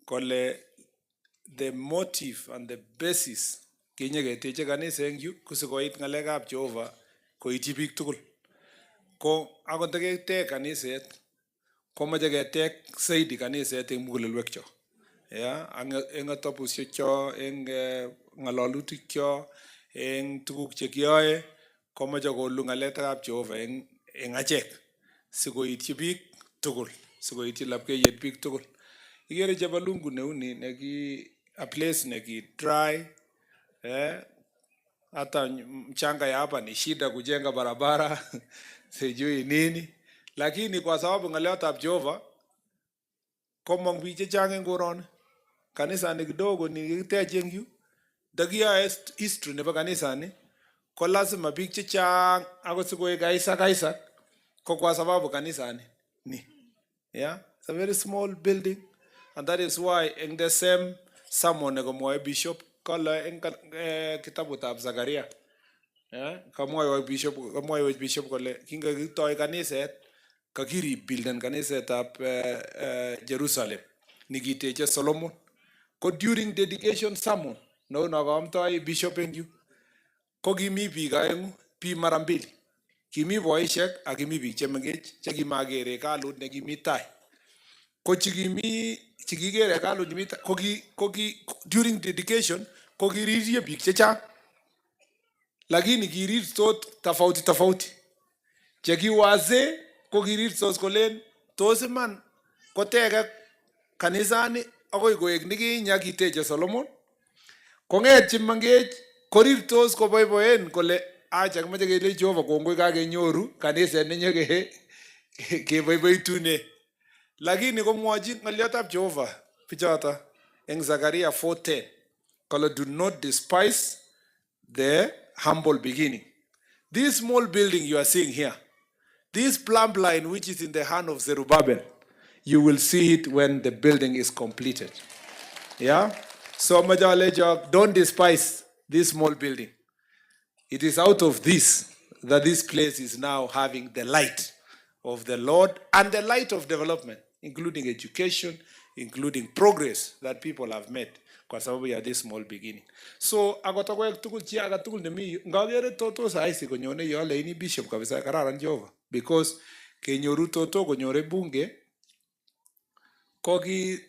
kole the motive and the basis kinye keteche kanisa eng yu kusikoit ngalekab Jehova koityi biik tugul. Ko akot ndeketech kaniset komoche ketech zaidi kaniset eng mugulelwekcho. Eng atabusiekcho, eng ngalalutikcho, eng tuguk chekiyoe komoche kolu ng'alekab Jehova eng achek sikoityi biik tugul, sikoityi lapkeiyet biik tugul. Ikere Chepalungu neuni neki a place neki dry, hata mchanga ya hapa ni shida kujenga barabara sijui nini, lakini kwa sababu ng'alekab Jehova komong biik chechang eng koroni. Kanisa ni kidogo ni kikitech eng yu, ndakiyoe history nebo kanisa ni ko lazima biik chechang akot sikoek Isaac ko kwa sababu kanisa ni. Yeah, it's a very small building, and that is why in the same sermon nekomwoe bishop kole eng kitabutab Zakaria, kamwoe bishop kole kingekitoi kaniset kakiribuilden kanisetab Jerusalem nikiteche Solomon. Ko during dedication sermon no kamtoi bishop eng yu ko kimi biik aengu, biik mara mbili. Kimi boisiek ak kimi biik chemengech chekimagere hekalut nekimi tai. Ko chikigere hekalut nemi tai ko during dedication ko kiririe biik chechang, lakini kirirtos tofauti. Chekiwase ko kirirtos kolen tos iman koteke kanisani akoi koek nikinya kiteche Solomon. Kong'et chemengech korirtos koboiboen kole acha kimache kele Jehova kongoi kakenyoru kaniset nenye keboiboitune. Lakini komwochi ng'aliotab Jehova bichoto eng Zakaria 4:10 kole do not despise the humble beginning. This small building you are seeing here, this plumb line which is in the hand of Zerubbabel, you will see it when the building is completed. Yeah? So Majalejo, don't despise this small building. It is out of this that this place is now having the light of the Lord and the light of development, including education, including progress that people have made. Kwa sababu ya this small beginning. So agotakwek tugul chi aga tugul nemi ngagere toto saisi konyone yole ini bishop kabisa kararan Jehova, because kenyoru toto konyore bunge koki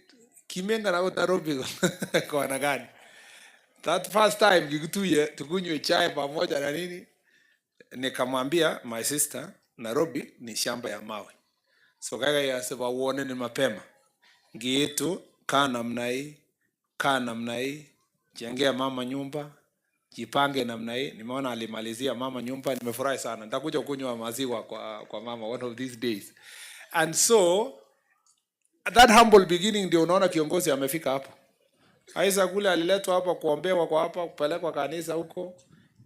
kimenga na Nairobi kona gani. That first time kikutuye tukunywe chai pamoja na nini, nikamwambia my sister Nairobi ni shamba ya mawe. So kaka yasema uone ni mapema. Ngiitu kaa namna hii, jengea mama nyumba, jipange namna hii. Nimeona alimalizia mama nyumba, nimefurahi sana. Nitakuja kunywa maziwa kwa mama one of these days. And so that humble beginning ndio unaona kiongozi amefika hapo. Aisa kule aliletwa hapa kuombewa kwa hapa kupelekwa kanisa huko.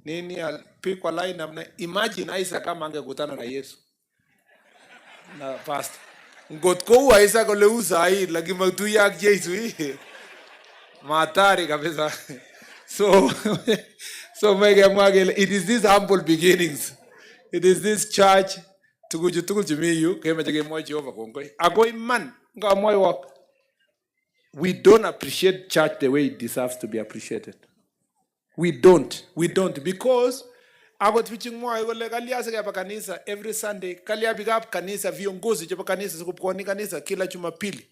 Nini alipikwa line namna. Imagine Aisa kama angekutana na Yesu. Na pastor. Ngotko Aisa kole usai lakini mtuya A.G.C hii. Matari kabisa. So it is these humble beginnings. It is this church tukul jimiyu kema jage moyo Jehova kongoi. Agoi man nga moyo wako. We don't appreciate church the way it deserves to be appreciated. We don't because agot teaching moyo kole kalia sike hapa kanisa every Sunday, kalia pick up kanisa viongozi chapa kanisa sikuponi kanisa kila Jumapili.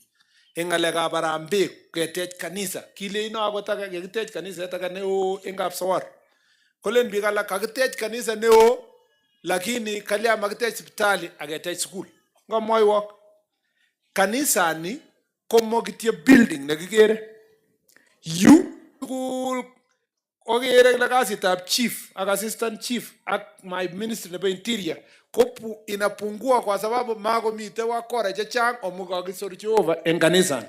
Engalega barambe ketech kanisa kile ino agotaka ketech kanisa etaka neo engap sawar. Kolen bigala kakitech kanisa neo lakini kalia makitech hospitali agetech school. Nga moyo wako. Kanisa ni komo kitie building nakikere. You school ogere la kasitab chief ak assistant chief ak my ministry nebo interior kopu inapungua kwa sababu mago mite wakora chechang omukakisor Jehova en kanisa.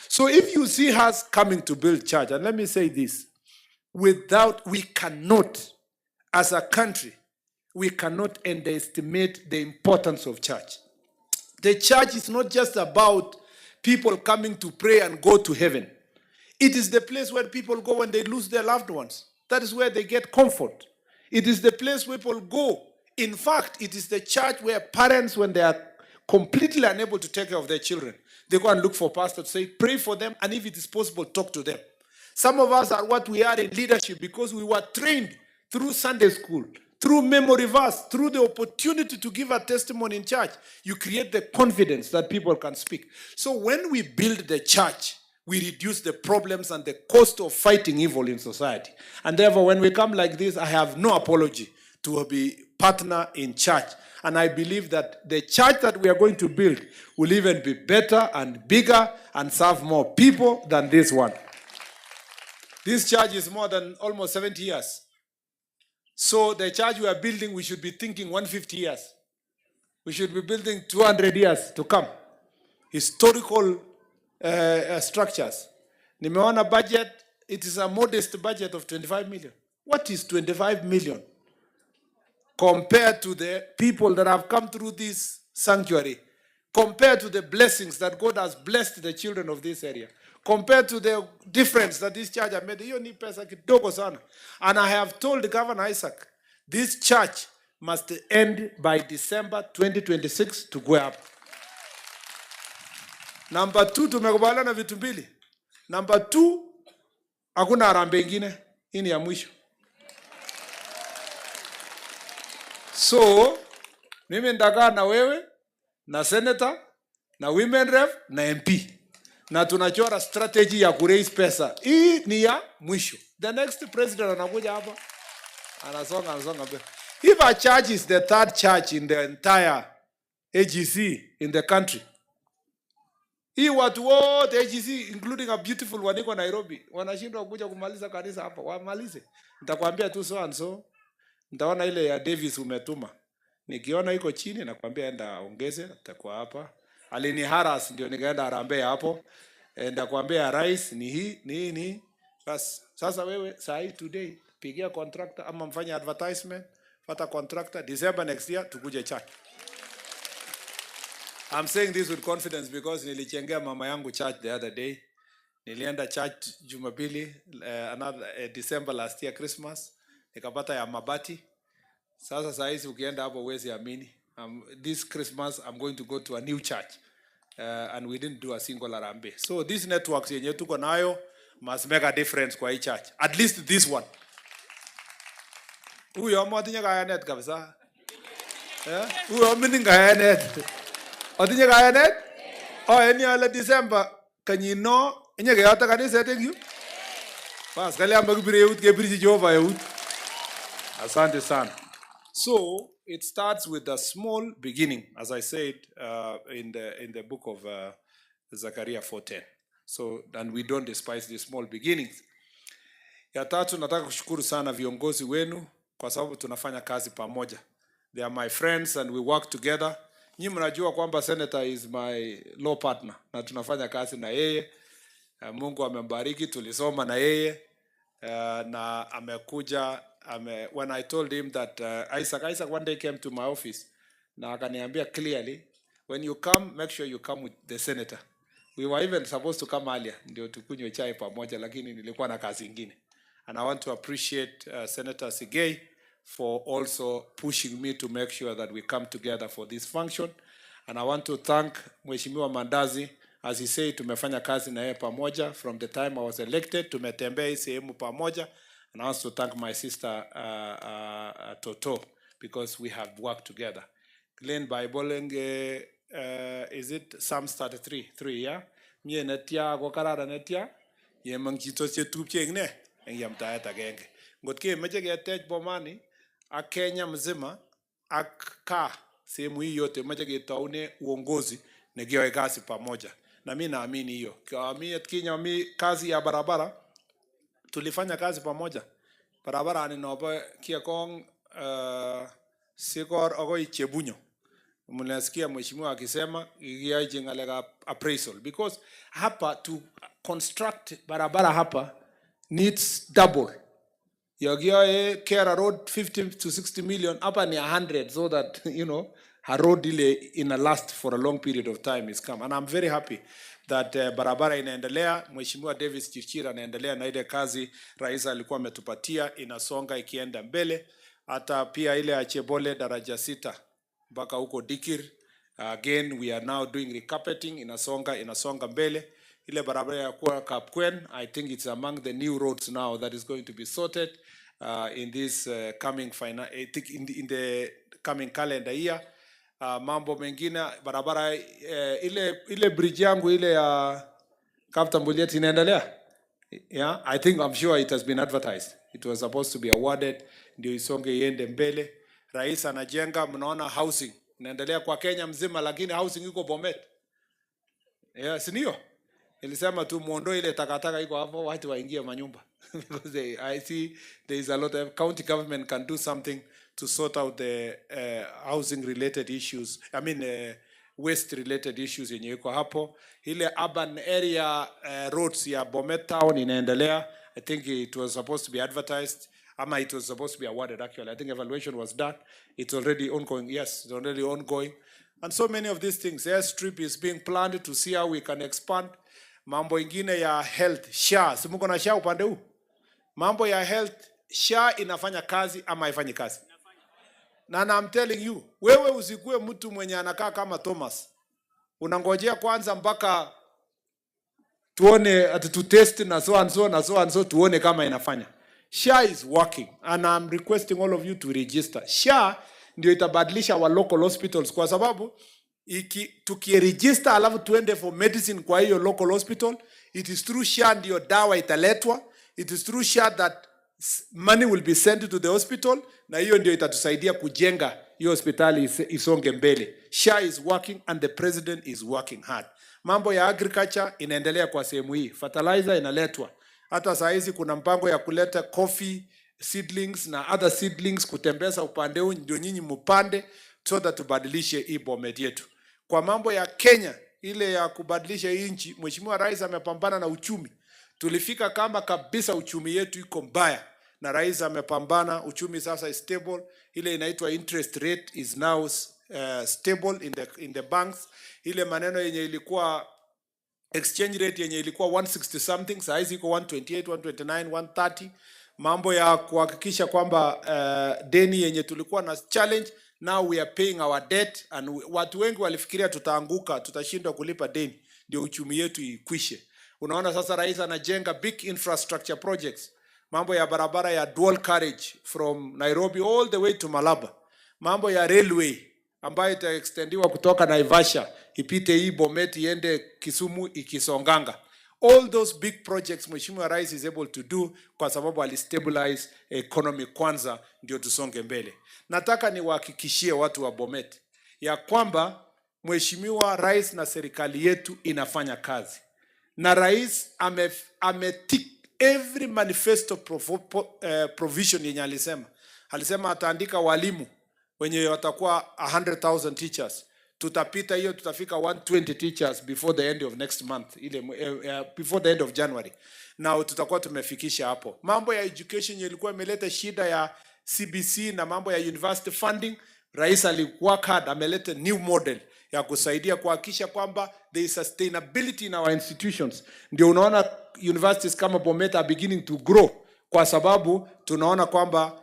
So if you see us coming to build church, and let me say this, we cannot, as a country, we cannot underestimate the importance of church. The church is not just about people coming to pray and go to heaven. It is the place where people go when they lose their loved ones. That is where they get comfort. It is the place where people go. In fact, it is the church where parents, when they are completely unable to take care of their children, They go and look for pastors to say, pray for them, and if it is possible, talk to them. Some of us are what we are in leadership because we were trained through Sunday school, through memory verse, through the opportunity to give a testimony in church. You create the confidence that people can speak. So when we build the church, we reduce the problems and the cost of fighting evil in society. And therefore, when we come like this, I have no apology to be partner in church. And I believe that the church that we are going to build will even be better and bigger and serve more people than this one. This church is more than almost 70 years. So the church we are building, we should be thinking 150 years. We should be building 200 years to come. Historical structures. Nimeona budget, it is a modest budget of 25 million. What is 25 million compared to the people that have come through this sanctuary, compared to the blessings that God has blessed the children of this area, compared to the difference that this church has made? And I have told Governor Isaac, this church must end by December 2026 to go up. Number 2, tumekubaliana vitu mbili. Number 2, hakuna harambee ingine. Hii ni ya mwisho. So, mimi ndakaa na wewe, na senator, na women rep, na MP. Na tunachora strategy ya kuraise pesa. Hii ni ya mwisho. The next president anakuja hapa, anasonga mbele. If our church is the 3rd church in the entire A.G.C in the country, hii watu wote A.G.C including a beautiful one iko Nairobi, wanashindwa kuja kumaliza kanisa hapa, wamalize. Nitakwambia tu so and so. Nitaona ile ya Davis umetuma. Nikiona iko chini nakwambia enda ongeze, atakuwa hapa. Alini harass ndio nikaenda harambee hapo. Ndakwambia rais ni hii. Bas, sasa wewe saa hii today pigia contractor ama mfanye advertisement, pata contractor, December next year tukuje church. I'm saying this with confidence because nilichengea mama yangu church the other day. Nilienda church Jumapili, another December last year Christmas. Nikapata ya mabati. Sasa saa hizi ukienda hapo huwezi amini. This Christmas I'm going to go to a new church. And we didn't do a single harambee. So these networks yenye tuko nayo must make a difference kwa hii church. At least this one. Huyo amotinye kayanet kabisa. Huyo amini kayanet. Otinye kayanet? Eni ale December kanyino inye keyota kanisa tengyu. Bas kale ambakibire eut kebirchi Jehova eut. Asante sana. So it starts with a small beginning, as I said in the book of Zechariah 4:10. So, and we don't despise the small beginnings. Ya tatu, nataka kushukuru sana viongozi wenu kwa sababu tunafanya kazi pamoja. They are my friends and we work together. Nyinyi mnajua kwamba senator is my law partner na tunafanya kazi na yeye. Mungu amembariki, tulisoma na yeye na amekuja. When I told him that Isaac one day came to my office, na akaniambia clearly, when you come, make sure you come with the senator. We were even supposed to come earlier, ndio tukunywe chai pamoja, lakini nilikuwa na kazi ingine. And I want to appreciate Senator Sigei for also pushing me to make sure that we come together for this function. And I want to thank Mheshimiwa Mandazi, as he said, tumefanya kazi na yeye pamoja from the time I was elected, tumetembea hii sehemu pamoja. And I also thank my sister Toto, because we have worked together. Glenn Bible, is it Psalms 33:3, yeah? Mie netia kwa karara netia, ye mangchito che tupche ingne, yam taeta genge. Ngotke meche getech bomani, ak Kenya mzima, ak ka sehemu hii yote meche getaune uongozi negioe kazi pamoja. Na mimi naamini hiyo. Kwa mimi Kenya mimi kazi ya barabara tulifanya kazi pamoja. Barabara ni nopo Kiakong Sikor agoi Chebunyo. Mnasikia mheshimiwa akisema ikiaje ngalega appraisal, because hapa to construct barabara hapa needs double. Yogia Kera road 50 to 60 million, hapa ni 100, so that her road delay in a last for a long period of time is come. And I'm very happy that barabara inaendelea. Mheshimiwa Davis Chichira anaendelea na ile kazi rais alikuwa ametupatia, inasonga ikienda mbele. Hata pia ile Achebole daraja 6 mpaka huko Dikir Again, we are now doing recarpeting inasonga mbele. Ile barabara ya kwa Kapkwen, I think it's among the new roads now that is going to be sorted in this coming in the coming calendar year. Mambo mengine barabara ile bridge yangu ile ya Kaptambuliet inaendelea. Yeah, I'm sure it has been advertised. It was supposed to be awarded, ndio isonge iende mbele. Rais anajenga, mnaona housing inaendelea kwa Kenya mzima, lakini housing iko Bomet. Yeah, si ndio? Nilisema tu muondoe ile takataka iko hapo, watu waingie manyumba. Because I see there is a lot of county government can do something to sort out the housing related issues. Waste related issues yenye iko hapo. Ile urban area roads ya Bomet town inaendelea. I think it was supposed to be advertised. It was supposed to be awarded actually. I think evaluation was done. It's already ongoing. Yes, it's already ongoing. And so many of these things. Airstrip is being planned to see how we can expand. Mambo ingine ya health, SHA. Simuko na SHA upande huu? Mambo ya health, SHA inafanya kazi ama haifanyi kazi? Na I'm telling you, wewe usikue mtu mwenye anakaa kama Thomas. Unangojea kwanza mpaka tuone test na so and so tuone kama inafanya. SHA is working and I'm requesting all of you to register. SHA ndio itabadilisha our local hospitals kwa sababu tukiregister alafu tuende for medicine kwa hiyo local hospital, it is through SHA ndio dawa italetwa, it is through SHA that money will be sent to the hospital, na hiyo ndio itatusaidia kujenga hiyo hospitali isonge mbele. SHA is working and the president is working hard. Mambo ya agriculture inaendelea kwa sehemu hii. Fertilizer inaletwa. Hata saa hizi kuna mpango ya kuleta coffee seedlings na other seedlings kutembeza upande huu ndio nyinyi mpande so that tubadilishe hii Bomet yetu. Kwa mambo ya Kenya ile ya kubadilisha nchi, Mheshimiwa Rais amepambana na uchumi. Tulifika kama kabisa uchumi yetu iko mbaya na Rais amepambana, uchumi sasa is stable. Ile inaitwa interest rate is now stable in the banks. Ile maneno yenye ilikuwa exchange rate yenye ilikuwa 160 something, saa hizi iko 128, 129, 130. Mambo ya kuhakikisha kwamba deni yenye tulikuwa na challenge, now we are paying our debt, and watu wengi walifikiria tutaanguka, tutashindwa kulipa deni ndio uchumi yetu ikwishe. Unaona sasa Rais anajenga big infrastructure projects. Mambo ya barabara ya dual carriage from Nairobi all the way to Malaba. Mambo ya railway ambayo itaextendiwa kutoka Naivasha ipite hii Bomet iende Kisumu ikisonganga. All those big projects Mheshimiwa Rais is able to do kwa sababu alistabilize economy kwanza ndio tusonge mbele. Nataka niwahakikishie watu wa Bomet ya kwamba Mheshimiwa Rais na serikali yetu inafanya kazi. Na Rais tick every manifesto provision yenye alisema. Alisema ataandika walimu wenye watakuwa 100,000 teachers. Tutapita hiyo, tutafika 120 teachers before the end of next month, before the end of January. Na tutakuwa tumefikisha hapo. Mambo ya education ilikuwa imeleta shida ya CBC na mambo ya university funding. Rais aliwork hard, ameleta new model ya kusaidia kuhakikisha kwamba there is sustainability in our institutions. Ndio unaona universities kama Bomet are beginning to grow kwa sababu tunaona kwamba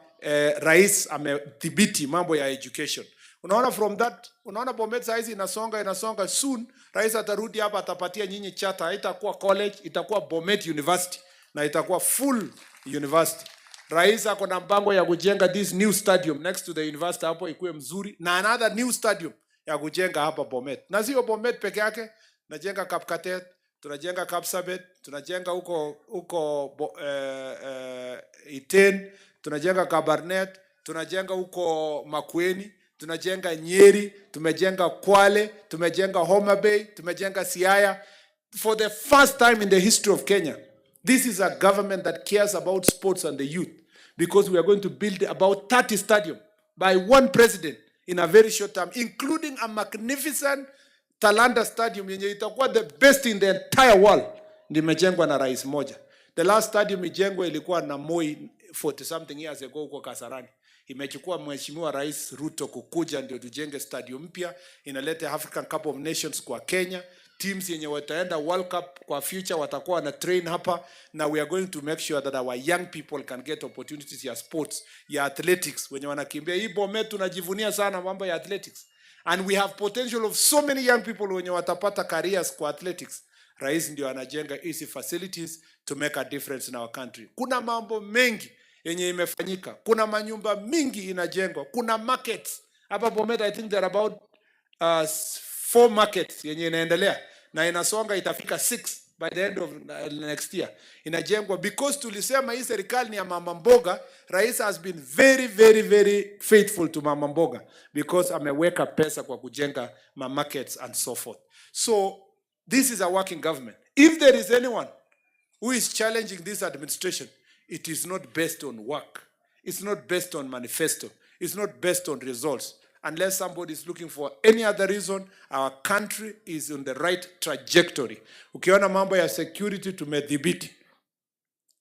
Rais amedhibiti mambo ya education. Unaona from that, unaona Bomet saizi inasonga soon. Rais atarudi hapa atapatia nyinyi charter, haitakuwa college, itakuwa Bomet University na itakuwa full university. Rais ako na mpango ya kujenga this new stadium next to the university hapo ikuwe mzuri, na another new stadium ya kujenga hapa Bomet. Na sio Bomet peke yake, tunajenga Kapkatet, tunajenga Kapsabet, tunajenga huko Iten, tunajenga Kabarnet, tunajenga huko Makueni, tunajenga Nyeri, tumejenga Kwale, tumejenga Homa Bay, tumejenga Siaya. For the first time in the history of Kenya, this is a government that cares about sports and the youth, because we are going to build about 30 stadiums by one president in a very short time, including a magnificent Talanta Stadium yenye itakuwa the best in the entire world. Nimejengwa na rais moja. The last stadium ijengwa ilikuwa na Moi 40 something years ago huko Kasarani. Imechukua Mheshimiwa Rais Ruto kukuja ndio tujenge stadium mpya, inaleta African Cup of Nations kwa Kenya. Teams yenye wataenda World Cup kwa future watakuwa na train hapa, na we are going to make sure that our young people can get opportunities ya sports, ya athletics. Wenye wanakimbia hii Bomet tunajivunia sana mambo ya athletics. And we have potential of so many young people wenye watapata careers kwa athletics. Rais ndio anajenga hizi facilities to make a difference in our country. Kuna mambo mengi yenye imefanyika. Kuna manyumba mingi inajengwa. Kuna markets. Hapa Bomet, I think there are about 4 markets yenye inaendelea. Na inasonga itafika 6 by the end of next year. Inajengwa because tulisema hii serikali ni ya mama mboga. Rais has been very, very, very faithful to mama mboga because ameweka pesa kwa kujenga ma markets and so forth. So this is a working government. If there is anyone who is challenging this administration, it is not based on work. It's not based on manifesto. It's not based on results. Unless somebody is looking for any other reason, our country is on the right trajectory. Ukiona mambo ya security tumedhibiti.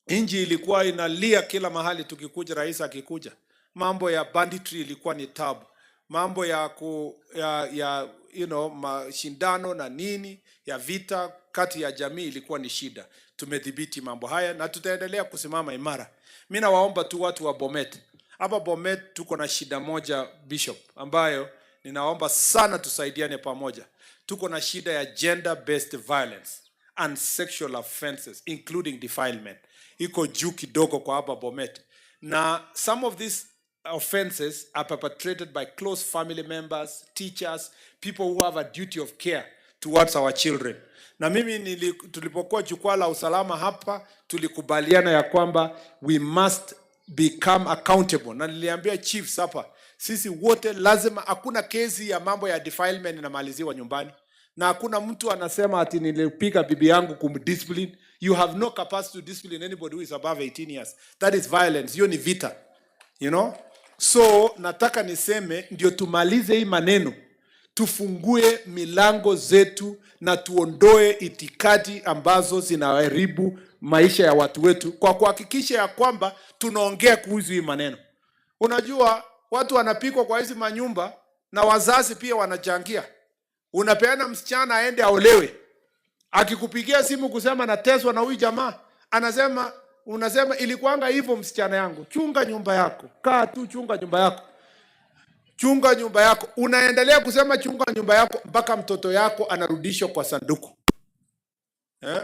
Inji ilikuwa inalia kila mahali tukikuja, rais akikuja. Mambo ya banditry ilikuwa ni tabu. Mambo ya mashindano na nini ya vita kati ya jamii ilikuwa ni shida. Tumedhibiti mambo haya na tutaendelea kusimama imara. Mimi nawaomba tu watu wa Bomet. Hapa Bomet tuko na shida moja, Bishop, ambayo ninaomba sana tusaidiane pamoja. Tuko na shida ya gender-based violence and sexual offenses, including defilement. Iko juu kidogo kwa hapa Bomet. Na some of these offenses are perpetrated by close family members, teachers, people who have a duty of care towards our children. Na mimi tulipokuwa jukwaa la usalama hapa, tulikubaliana ya kwamba we must become accountable. Na niliambia chiefs hapa, sisi wote lazima, hakuna kesi ya mambo ya defilement inamaliziwa nyumbani. Na hakuna mtu anasema ati nilipiga bibi yangu kumdiscipline. You have no capacity to discipline anybody who is above 18 years. That is violence. Hiyo ni vita. You know? So, nataka niseme, ndio tumalize hii maneno. Tufungue milango zetu na tuondoe itikadi ambazo zinaharibu maisha ya watu wetu kwa kuhakikisha ya kwamba tunaongea kuhusu hii maneno. Unajua watu wanapikwa kwa hizi manyumba na wazazi pia wanachangia. Unapeana msichana aende aolewe. Akikupigia simu kusema nateswa na huyu jamaa, unasema ilikuanga hivyo msichana yangu. Chunga nyumba yako. Kaa tu, chunga nyumba yako. Chunga nyumba yako. Unaendelea kusema chunga nyumba yako mpaka mtoto yako anarudishwa kwa sanduku.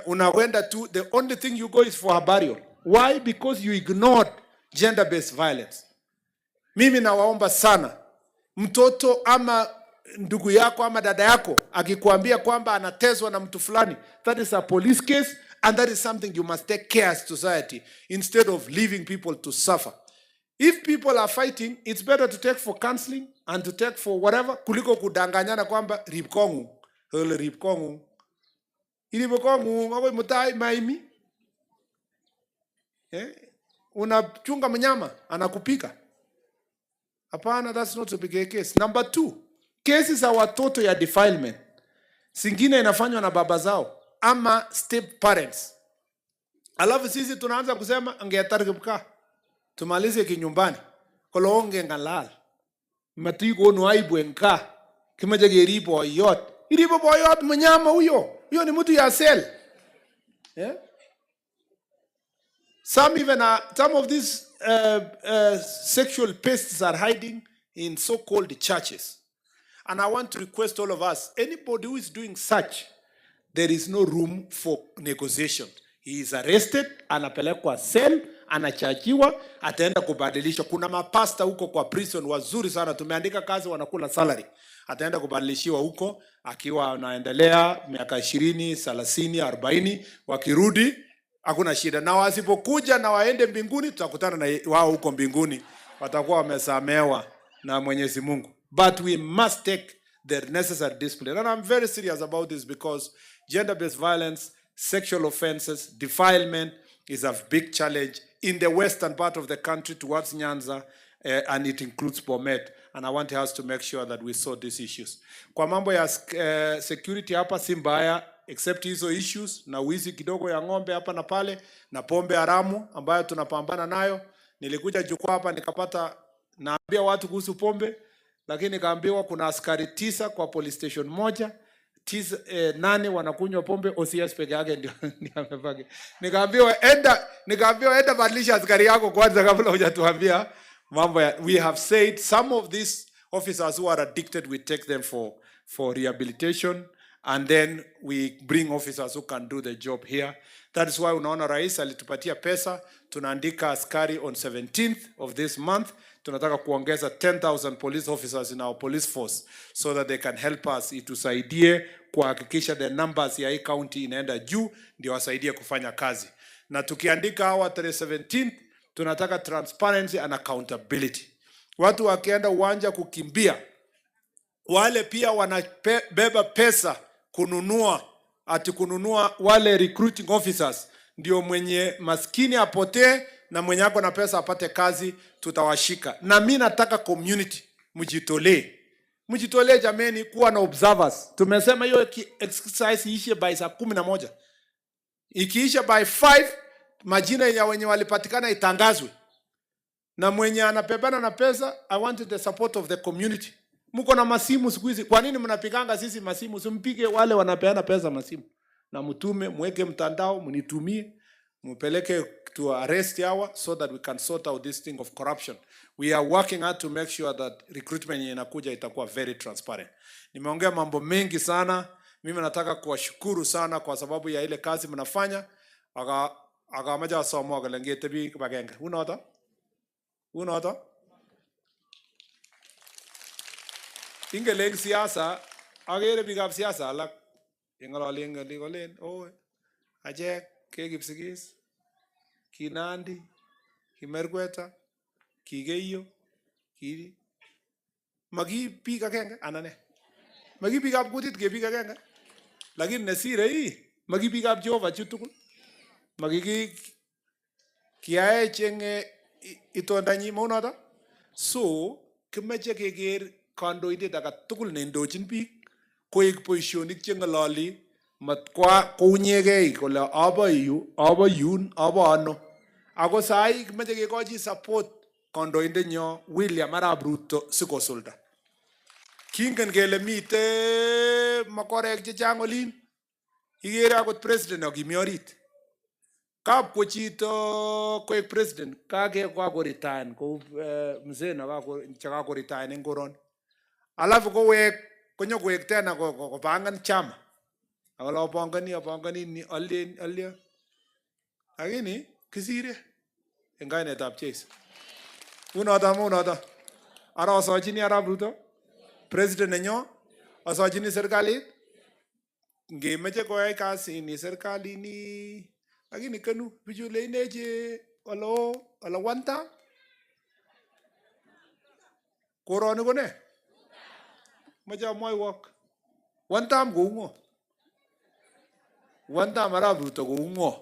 Unawenda tu, the only thing you go is for a burial. Why? Because you ignored gender-based violence. Mimi nawaomba sana, mtoto ama ndugu yako ama dada yako akikuambia kwamba anateswa na mtu fulani, that is a police case and that is something you must take care as society instead of leaving people to suffer. If people are fighting, it's better to take for counseling and to take for whatever, kuliko kudanganyana kwamba ripkongu, ngako mutai maimi. Unachunga mnyama anakupika. Hapana, that's not a big case. Number 2, cases za watoto ya defilement. Singine inafanywa na baba zao ama step parents. Alafu sisi tunaanza kusema angeataribka. Tumalize kinyumbani. Kolonge ngalal. Matigo no aibu enka. Kimaje geribo yot. Iribo boyot mnyama huyo. Huyo ni mtu ya sel. Yeah? Some of these sexual pests are hiding in so-called churches. And I want to request all of us, anybody who is doing such, there is no room for negotiation. He is arrested, anapelekwa cell, anachajiwa, ataenda kubadilishwa. Kuna mapasta huko kwa prison wazuri sana, tumeandika kazi wanakula salary. Ataenda kubadilishiwa huko, akiwa anaendelea miaka 20, 30, 40, wakirudi, hakuna shida. Na wasipokuja na waende mbinguni, tutakutana na wao huko mbinguni. Watakuwa wamesamehewa na Mwenyezi Mungu. But we must take the necessary discipline. And I'm very serious about this because gender-based violence, sexual offenses, defilement is a big challenge in the western part of the country towards Nyanza, and it includes Bomet. And I want us to make sure that we sort these issues. Kwa mambo ya security hapa si mbaya, except hizo issues na wizi kidogo ya ng'ombe hapa na pale na pombe haramu ambayo tunapambana nayo. Nilikuja jukwaa hapa nikapata naambia watu kuhusu pombe, lakini nikaambiwa kuna askari 9 kwa police station moja, 8 wanakunywa pombe, OCS peke yake ndio amebaki. Nikaambiwa enda badilisha askari yako kwanza kabla hujatuambia mambo ya. We have said some of these Officers who are addicted, we take them for rehabilitation, and then we bring officers who can do the job here. That is why unaona rais alitupatia pesa, tunaandika askari on 17th of this month. Tunataka kuongeza 10,000 police officers in our police force so that they can help us itusaidie kuhakikisha the numbers ya hii county inaenda juu, ndio wasaidie kufanya kazi. Na tukiandika hawa 17th, tunataka transparency and accountability. Watu wakienda uwanja kukimbia, wale pia wanabeba pesa kununua wale recruiting officers, ndio mwenye maskini apotee na mwenye ako na pesa apate kazi, tutawashika. Na mimi nataka community mjitolee jameni, kuwa na observers. Tumesema hiyo exercise iishe by saa 11. Ikiisha by 5, majina ya wenye walipatikana itangazwe. Na mwenye anapebana na pesa, I want the support of the community. Mko na masimu siku hizi. Kwa nini mnapiganga sisi masimu? Simpige wale wanapeana pesa masimu. Na mtume, mweke mtandao, mnitumie, mpeleke to arrest hawa so that we can sort out this thing of corruption. We are working hard to make sure that recruitment inakuja itakuwa very transparent. Nimeongea mambo mengi sana. Mimi nataka kuwashukuru sana kwa sababu ya ile kazi mnafanya. Aga maja somo agalengete bi bagenge. Unaota? Ingeleng siasa, agere bikab siasa alak ingololi kolen, oh, achek ke Kipsigis, ki Nandi, ki Merkweta, ki Keiyo, ki magi biik agenge anane. Magi bikab kutit ke biik agenge. Lakini nesire hii, magi bikab Jehova chutugul. Magi kiae chenge itondanyi maunoto. So, kimeche keker kandoindet age tugul neindochin biik koek boisionik cheng'ololi mat kwa kounyegei kole abo yu, abo yun, abo ano. Ako sai kimeche kekochi support kandoindenyo William Arap Ruto sikosulda. Kingen kele mite makorek chechang olin. Ikere akot president akimi orit. Kap ko chito koek president kake kakoretire kou mzee na kakoretire eng koron. Alafu konyo koek tena kopangan chama. Akala pangani ni alien. Lakini kisire eng kainetab Jesu. Unoto. Ara asachini Arap Ruto president nenyo, asachini serikalit. Ngemeche koyai kazi ni serikali ni lakini kanu bichu leineje ala wanta koroni kone macha moy wok wantam go ngo wanta Arap Ruto go ngo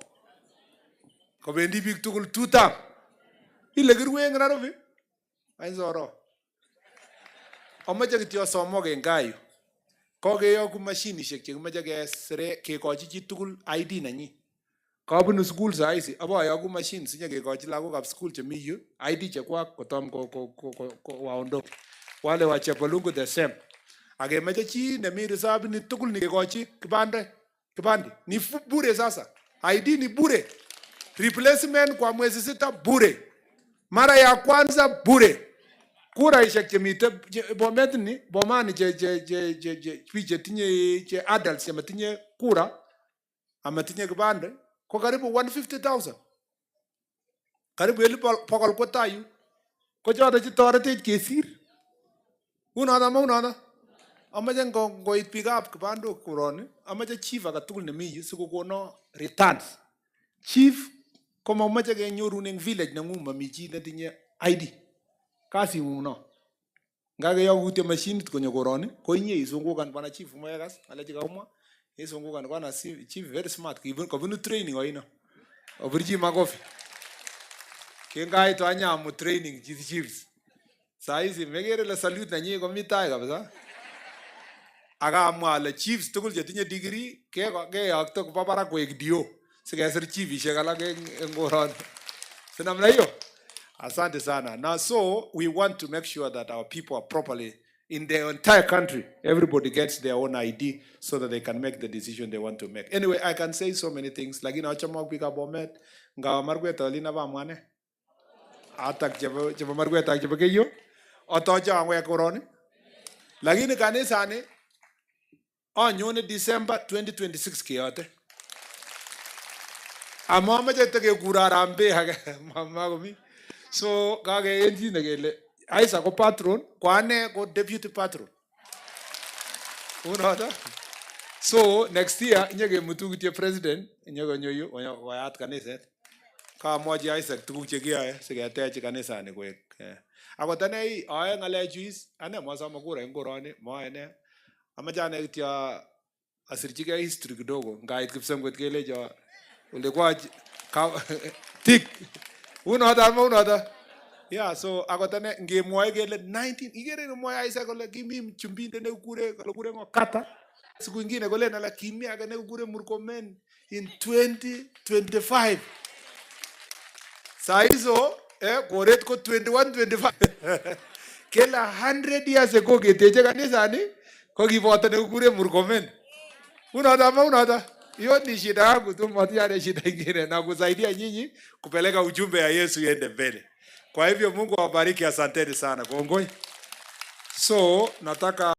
ko bendi bik tugul tutam ile girwe ngrarovi ainzoro amache kityo somo ge ngayu ko ge yo ku machinishek che kimeche kesire kekochi chi tugul ID nanyi. Kabunu school saisi abayoku machine sinye kekochi lagokab school chemi yu ID chekwak kotom waondoke. Wale wa Chepalungu the same. Akemeche chi nemi reserve ni tugul nikekochi kipande ni bure sasa. ID ni bure. Replacement kwa mwezi 6 bure. Mara ya kwanza bure. Kura ishek chemite bomet ni bomani che tinye adults tinye kura amatinye kipande ko karibu 150,000. Karibu 1,000 ko tayu. Ko choto che toretech kesir. Unoto. Amache ngoit pikap kipando koroni, amache chief age tugul nemi yu sikokono returns. Chief ko mamache kenyorun eng village nengung mami chi netinye ID. Kasi nguno. Ngake yakutye machinit konyo koroni, ko inye isungukan bwana chief mwekas, alechi kaumwa. Isungukan bwana chief very smart. Kabunu training oino. Obirchi makofi. Kengai to anyamu training chiefs. Saizi megere le salute nanyi komi tai kabisa. Akamwa le chiefs tugul chetinye degree keyokto koba barak koek dio. Sikesir chiefishek alak eng koroni. Si namna hiyo. Asante sana. Now, so we want to make sure that our people are properly in the entire country. Everybody gets their own ID so that they can make the decision they want to make. Anyway, I can say so many things. Like in Ochamok Pika Bomet, Ngawa Margueta Lina Bamane, Atak Java Margueta Javakeyo, Otoja Angwe Koroni, Lakini kanisa ni anyone December 2026 keyote. Ama amache tekekura rambe makomi. So kakeyenji nekele Aisa ko patron, ko ane ko deputy patron. Unaona? So next year nyege mutu kitye president nyege nyoyu wayat kaniset. Ka moji Isaac tuguk chekiyae siketech kanisa ni koek. Ako tane ae ngalechuis ane masama kura eng koroni moene. Amache ane kityo asirchige history kidogo ngait kipsengwet kelecho ulikuwa tik. Unaona? Yeah, so akotane ngemwoe kele 19 igere mwoe Isaac kole kimi mchumbinde ne kure ngokata. Siku ingine kole nala kimi age ne kure Murkomen in 2025. Saa hizo koret ko 21-25. Kila 100 years ago keteche kanisa ni ko kiboto ne kure Murkomen. Unaona? Hiyo ni shida yangu tu, matiare shida ingine na kusaidia nyinyi kupeleka ujumbe ya Yesu iende mbele. Kwa hivyo Mungu awabariki, asanteni sana. Kongoi. So nataka